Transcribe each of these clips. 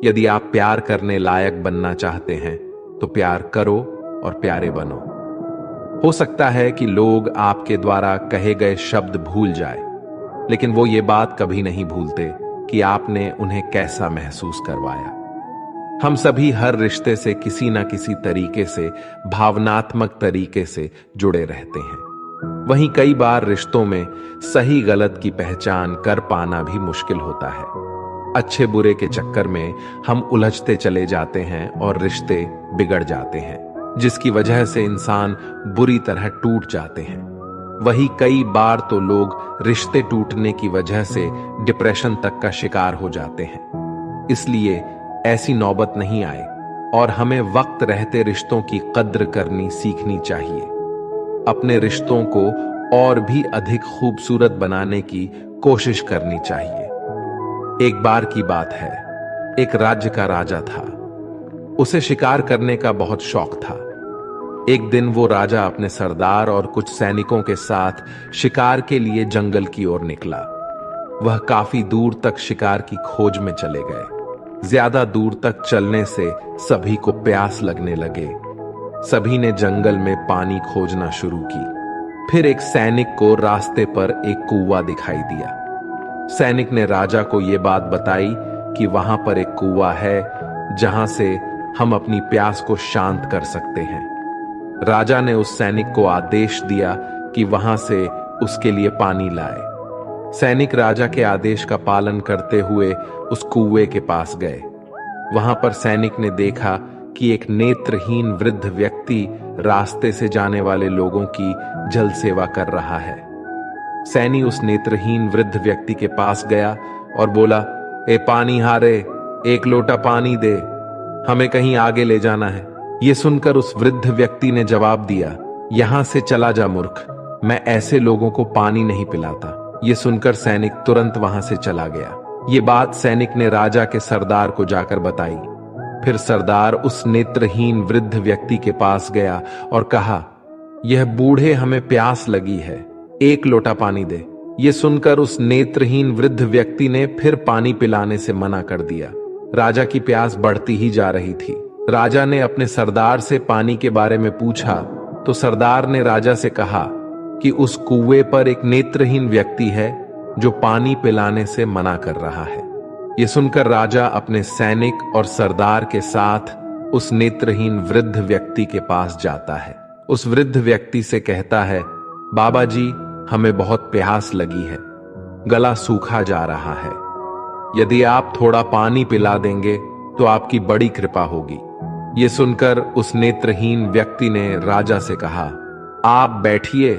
यदि आप प्यार करने लायक बनना चाहते हैं तो प्यार करो और प्यारे बनो। हो सकता है कि लोग आपके द्वारा कहे गए शब्द भूल जाए, लेकिन वो ये बात कभी नहीं भूलते कि आपने उन्हें कैसा महसूस करवाया। हम सभी हर रिश्ते से किसी ना किसी तरीके से, भावनात्मक तरीके से जुड़े रहते हैं। वहीं कई बार रिश्तों में सही गलत की पहचान कर पाना भी मुश्किल होता है। अच्छे बुरे के चक्कर में हम उलझते चले जाते हैं और रिश्ते बिगड़ जाते हैं, जिसकी वजह से इंसान बुरी तरह टूट जाते हैं। वही कई बार तो लोग रिश्ते टूटने की वजह से डिप्रेशन तक का शिकार हो जाते हैं। इसलिए ऐसी नौबत नहीं आए और हमें वक्त रहते रिश्तों की कद्र करनी सीखनी चाहिए। अपने रिश्तों को और भी अधिक खूबसूरत बनाने की कोशिश करनी चाहिए। एक बार की बात है, एक राज्य का राजा था। उसे शिकार करने का बहुत शौक था। एक दिन वो राजा अपने सरदार और कुछ सैनिकों के साथ शिकार के लिए जंगल की ओर निकला। वह काफी दूर तक शिकार की खोज में चले गए। ज्यादा दूर तक चलने से सभी को प्यास लगने लगे। सभी ने जंगल में पानी खोजना शुरू की। फिर एक सैनिक को रास्ते पर एक कुआं दिखाई दिया। सैनिक ने राजा को यह बात बताई कि वहां पर एक कुआं है जहां से हम अपनी प्यास को शांत कर सकते हैं। राजा ने उस सैनिक को आदेश दिया कि वहां से उसके लिए पानी लाए। सैनिक राजा के आदेश का पालन करते हुए उस कुएं के पास गए। वहां पर सैनिक ने देखा कि एक नेत्रहीन वृद्ध व्यक्ति रास्ते से जाने वाले लोगों की जल सेवा कर रहा है। सैनी उस नेत्रहीन वृद्ध व्यक्ति के पास गया और बोला, ए पानी हारे, एक लोटा पानी दे, हमें कहीं आगे ले जाना है। यह सुनकर उस वृद्ध व्यक्ति ने जवाब दिया, यहां से चला जा मूर्ख, मैं ऐसे लोगों को पानी नहीं पिलाता। यह सुनकर सैनिक तुरंत वहां से चला गया। ये बात सैनिक ने राजा के सरदार को जाकर बताई। फिर सरदार उस नेत्रहीन वृद्ध व्यक्ति के पास गया और कहा, यह बूढ़े, हमें प्यास लगी है, एक लोटा पानी दे। यह सुनकर उस नेत्रहीन वृद्ध व्यक्ति ने फिर पानी पिलाने से मना कर दिया। राजा की प्यास बढ़ती ही जा रही थी। राजा ने अपने सरदार से पानी के बारे में पूछा तो सरदार ने राजा से कहा कि उस कुएं पर एक नेत्रहीन व्यक्ति है जो पानी पिलाने से मना कर रहा है। यह सुनकर राजा अपने सैनिक और सरदार के साथ उस नेत्रहीन वृद्ध व्यक्ति के पास जाता है। उस वृद्ध व्यक्ति से कहता है, बाबा जी, हमें बहुत प्यास लगी है, गला सूखा जा रहा है, यदि आप थोड़ा पानी पिला देंगे तो आपकी बड़ी कृपा होगी। यह सुनकर उस नेत्रहीन व्यक्ति ने राजा से कहा, आप बैठिए,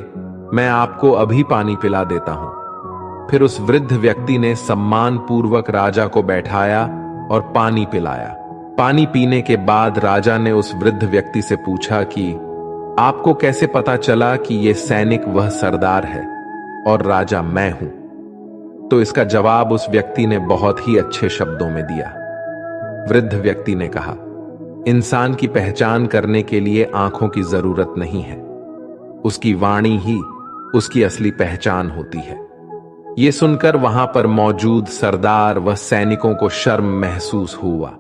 मैं आपको अभी पानी पिला देता हूं। फिर उस वृद्ध व्यक्ति ने सम्मान पूर्वक राजा को बैठाया और पानी पिलाया। पानी पीने के बाद राजा ने उस वृद्ध व्यक्ति से पूछा कि आपको कैसे पता चला कि यह सैनिक वह सरदार है और राजा मैं हूं? तो इसका जवाब उस व्यक्ति ने बहुत ही अच्छे शब्दों में दिया। वृद्ध व्यक्ति ने कहा, इंसान की पहचान करने के लिए आंखों की जरूरत नहीं है, उसकी वाणी ही उसकी असली पहचान होती है। यह सुनकर वहां पर मौजूद सरदार व सैनिकों को शर्म महसूस हुआ।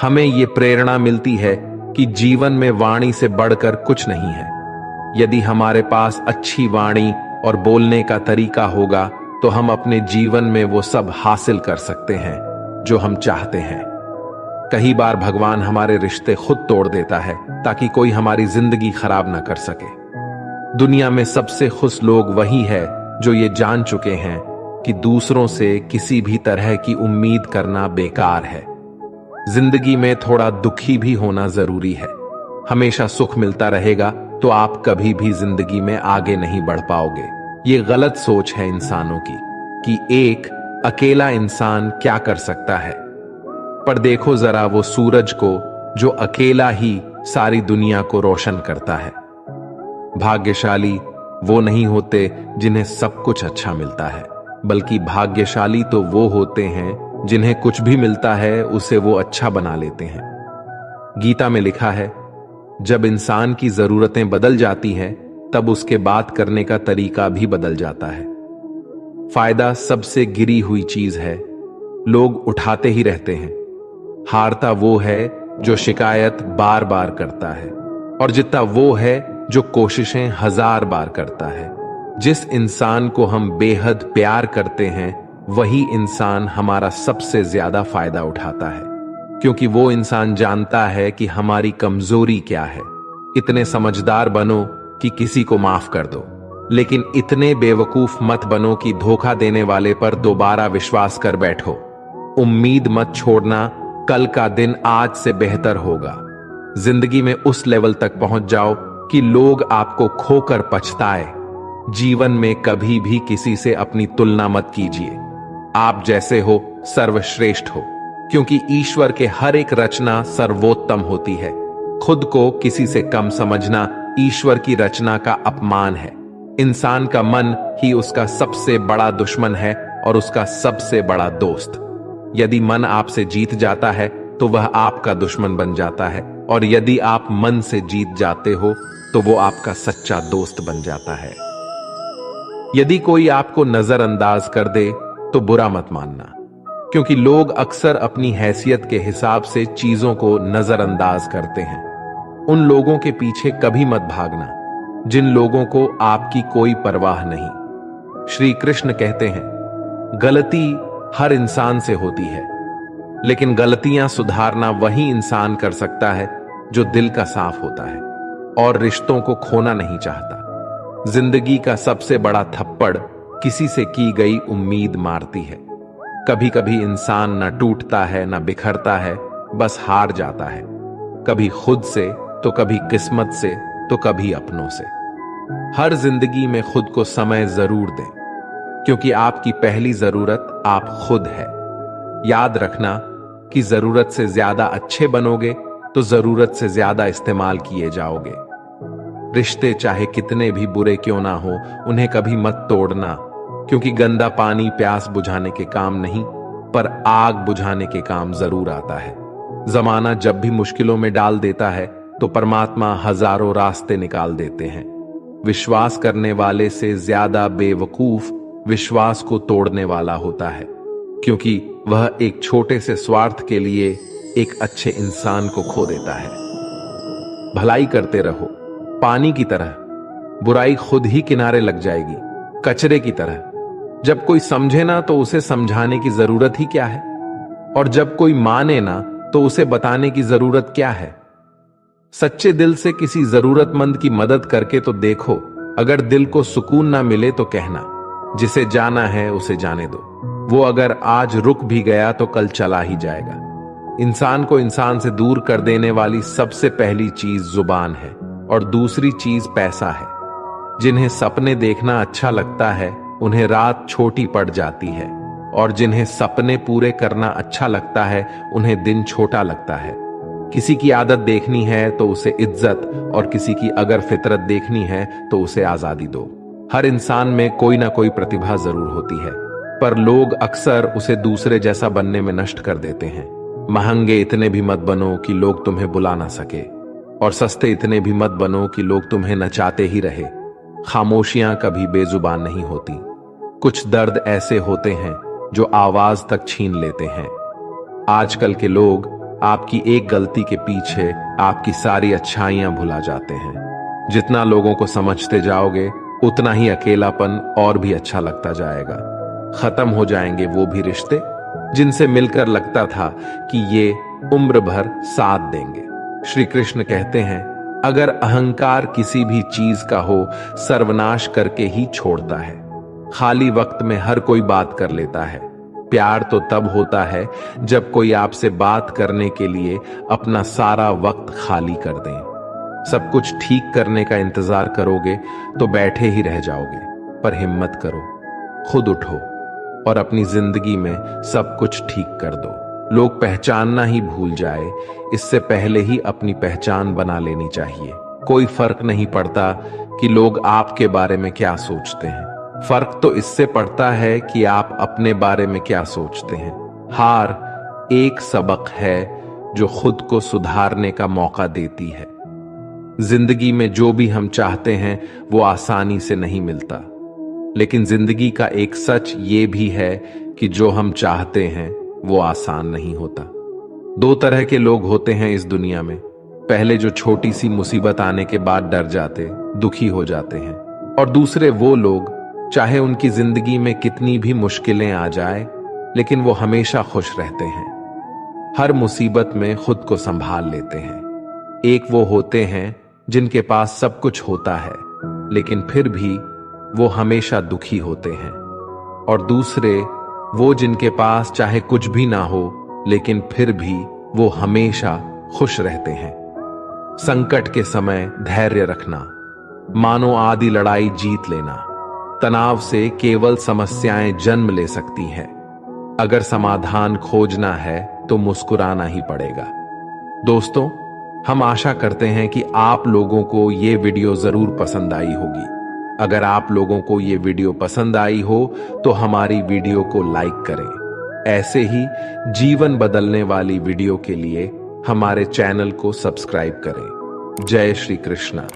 हमें यह प्रेरणा मिलती है कि जीवन में वाणी से बढ़कर कुछ नहीं है। यदि हमारे पास अच्छी वाणी और बोलने का तरीका होगा तो हम अपने जीवन में वो सब हासिल कर सकते हैं जो हम चाहते हैं। कई बार भगवान हमारे रिश्ते खुद तोड़ देता है ताकि कोई हमारी जिंदगी खराब ना कर सके। दुनिया में सबसे खुश लोग वही है जो ये जान चुके हैं कि दूसरों से किसी भी तरह की उम्मीद करना बेकार है। जिंदगी में थोड़ा दुखी भी होना जरूरी है। हमेशा सुख मिलता रहेगा तो आप कभी भी जिंदगी में आगे नहीं बढ़ पाओगे। ये गलत सोच है इंसानों की कि एक अकेला इंसान क्या कर सकता है। पर देखो जरा वो सूरज को जो अकेला ही सारी दुनिया को रोशन करता है। भाग्यशाली वो नहीं होते जिन्हें सब कुछ अच्छा मिलता है, बल्कि भाग्यशाली तो वो होते हैं जिन्हें कुछ भी मिलता है उसे वो अच्छा बना लेते हैं। गीता में लिखा है, जब इंसान की जरूरतें बदल जाती हैं तब उसके बात करने का तरीका भी बदल जाता है। फायदा सबसे गिरी हुई चीज है, लोग उठाते ही रहते हैं। हारता वो है जो शिकायत बार बार करता है, और जीतता वो है जो कोशिशें 1000 बार करता है। जिस इंसान को हम बेहद प्यार करते हैं वही इंसान हमारा सबसे ज्यादा फायदा उठाता है, क्योंकि वो इंसान जानता है कि हमारी कमजोरी क्या है। इतने समझदार बनो कि किसी को माफ कर दो, लेकिन इतने बेवकूफ मत बनो कि धोखा देने वाले पर दोबारा विश्वास कर बैठो। उम्मीद मत छोड़ना, कल का दिन आज से बेहतर होगा। जिंदगी में उस लेवल तक पहुंच जाओ कि लोग आपको खोकर पछताए। जीवन में कभी भी किसी से अपनी तुलना मत कीजिए। आप जैसे हो सर्वश्रेष्ठ हो, क्योंकि ईश्वर के हर एक रचना सर्वोत्तम होती है। खुद को किसी से कम समझना ईश्वर की रचना का अपमान है। इंसान का मन ही उसका सबसे बड़ा दुश्मन है और उसका सबसे बड़ा दोस्त। यदि मन आपसे जीत जाता है तो वह आपका दुश्मन बन जाता है, और यदि आप मन से जीत जाते हो तो वो आपका सच्चा दोस्त बन जाता है। यदि कोई आपको नजरअंदाज कर दे तो बुरा मत मानना, क्योंकि लोग अक्सर अपनी हैसियत के हिसाब से चीजों को नजरअंदाज करते हैं। उन लोगों के पीछे कभी मत भागना जिन लोगों को आपकी कोई परवाह नहीं। श्री कृष्ण कहते हैं, गलती हर इंसान से होती है, लेकिन गलतियां सुधारना वही इंसान कर सकता है जो दिल का साफ होता है और रिश्तों को खोना नहीं चाहता। जिंदगी का सबसे बड़ा थप्पड़ किसी से की गई उम्मीद मारती है। कभी कभी इंसान न टूटता है न बिखरता है, बस हार जाता है। कभी खुद से तो कभी किस्मत से तो कभी अपनों से। हर जिंदगी में खुद को समय जरूर दें, क्योंकि आपकी पहली जरूरत आप खुद है। याद रखना कि जरूरत से ज्यादा अच्छे बनोगे तो जरूरत से ज्यादा इस्तेमाल किए जाओगे। रिश्ते चाहे कितने भी बुरे क्यों ना हो, उन्हें कभी मत तोड़ना, क्योंकि गंदा पानी प्यास बुझाने के काम नहीं पर आग बुझाने के काम जरूर आता है। जमाना जब भी मुश्किलों में डाल देता है तो परमात्मा हजारों रास्ते निकाल देते हैं। विश्वास करने वाले से ज्यादा बेवकूफ विश्वास को तोड़ने वाला होता है, क्योंकि वह एक छोटे से स्वार्थ के लिए एक अच्छे इंसान को खो देता है। भलाई करते रहो, पानी की तरह। बुराई खुद ही किनारे लग जाएगी, कचरे की तरह। जब कोई समझे ना तो उसे समझाने की जरूरत ही क्या है, और जब कोई माने ना तो उसे बताने की जरूरत क्या है। सच्चे दिल से किसी जरूरतमंद की मदद करके तो देखो। अगर दिल को सुकून ना मिले तो कहना, जिसे जाना है उसे जाने दो। वो अगर आज रुक भी गया तो कल चला ही जाएगा। इंसान को इंसान से दूर कर देने वाली सबसे पहली चीज जुबान है, और दूसरी चीज पैसा है। जिन्हें सपने देखना अच्छा लगता है उन्हें रात छोटी पड़ जाती है, और जिन्हें सपने पूरे करना अच्छा लगता है उन्हें दिन छोटा लगता है। किसी की आदत देखनी है तो उसे इज्जत, और किसी की अगर फितरत देखनी है तो उसे आजादी दो। हर इंसान में कोई ना कोई प्रतिभा जरूर होती है, पर लोग अक्सर उसे दूसरे जैसा बनने में नष्ट कर देते हैं। महंगे इतने भी मत बनो कि लोग तुम्हें बुला ना सके, और सस्ते इतने भी मत बनो कि लोग तुम्हें नचाते ही रहे। खामोशियां कभी बेजुबान नहीं होती। कुछ दर्द ऐसे होते हैं जो आवाज तक छीन लेते हैं। आजकल के लोग आपकी एक गलती के पीछे आपकी सारी अच्छाइयां भुला जाते हैं। जितना लोगों को समझते जाओगे उतना ही अकेलापन और भी अच्छा लगता जाएगा। खत्म हो जाएंगे वो भी रिश्ते जिनसे मिलकर लगता था कि ये उम्र भर साथ देंगे। श्री कृष्ण कहते हैं, अगर अहंकार किसी भी चीज का हो सर्वनाश करके ही छोड़ता है। खाली वक्त में हर कोई बात कर लेता है। प्यार तो तब होता है जब कोई आपसे बात करने के लिए अपना सारा वक्त खाली कर दे। सब कुछ ठीक करने का इंतजार करोगे तो बैठे ही रह जाओगे। पर हिम्मत करो, खुद उठो और अपनी जिंदगी में सब कुछ ठीक कर दो। लोग पहचानना ही भूल जाए इससे पहले ही अपनी पहचान बना लेनी चाहिए। कोई फर्क नहीं पड़ता कि लोग आपके बारे में क्या सोचते हैं, फर्क तो इससे पड़ता है कि आप अपने बारे में क्या सोचते हैं। हार एक सबक है जो खुद को सुधारने का मौका देती है। जिंदगी में जो भी हम चाहते हैं वो आसानी से नहीं मिलता, लेकिन जिंदगी का एक सच ये भी है कि जो हम चाहते हैं वो आसान नहीं होता। दो तरह के लोग होते हैं इस दुनिया में। पहले जो छोटी सी मुसीबत आने के बाद डर जाते, दुखी हो जाते हैं, और दूसरे वो लोग चाहे उनकी जिंदगी में कितनी भी मुश्किलें आ जाए लेकिन वो हमेशा खुश रहते हैं, हर मुसीबत में खुद को संभाल लेते हैं। एक वो होते हैं जिनके पास सब कुछ होता है लेकिन फिर भी वो हमेशा दुखी होते हैं, और दूसरे वो जिनके पास चाहे कुछ भी ना हो लेकिन फिर भी वो हमेशा खुश रहते हैं। संकट के समय धैर्य रखना, मानो आधी लड़ाई जीत लेना। तनाव से केवल समस्याएं जन्म ले सकती हैं। अगर समाधान खोजना है तो मुस्कुराना ही पड़ेगा। दोस्तों, हम आशा करते हैं कि आप लोगों को ये वीडियो जरूर पसंद आई होगी। अगर आप लोगों को ये वीडियो पसंद आई हो तो हमारी वीडियो को लाइक करें। ऐसे ही जीवन बदलने वाली वीडियो के लिए हमारे चैनल को सब्सक्राइब करें। जय श्री कृष्णा।